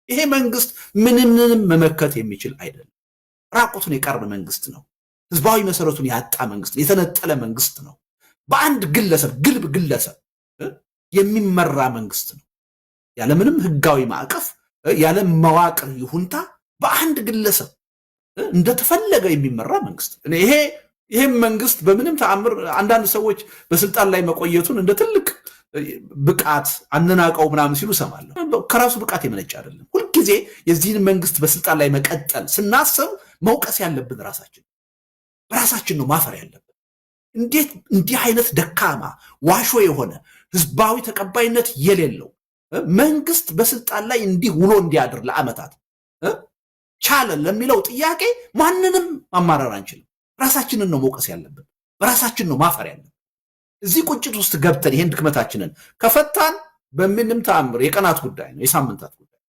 ይሄ መንግስት ምንንም መመከት የሚችል አይደለም። ራቁቱን የቀረ መንግስት ነው። ህዝባዊ መሰረቱን ያጣ መንግስት ነው። የተነጠለ መንግስት ነው። በአንድ ግለሰብ ግልብ ግለሰብ የሚመራ መንግስት ነው። ያለምንም ህጋዊ ማዕቀፍ ያለ መዋቅር ይሁንታ በአንድ ግለሰብ እንደተፈለገ የሚመራ መንግስት ነው። ይሄም መንግስት በምንም ተአምር አንዳንድ ሰዎች በስልጣን ላይ መቆየቱን እንደ ትልቅ ብቃት አንናቀው ምናምን ሲሉ ሰማለሁ። ከራሱ ብቃት የመነጨ አይደለም። ሁልጊዜ የዚህን መንግስት በስልጣን ላይ መቀጠል ስናስብ መውቀስ ያለብን በራሳችን ነው ማፈር ያለብን። እንዴት እንዲህ አይነት ደካማ ዋሾ የሆነ ህዝባዊ ተቀባይነት የሌለው መንግስት በስልጣን ላይ እንዲህ ውሎ እንዲያድር ለዓመታት ቻለ ለሚለው ጥያቄ ማንንም ማማረር አንችልም። ራሳችንን ነው መውቀስ ያለብን። በራሳችን ነው ማፈር ያለብን። እዚህ ቁጭት ውስጥ ገብተን ይሄን ድክመታችንን ከፈታን በምንም ተአምር የቀናት ጉዳይ ነው፣ የሳምንታት ጉዳይ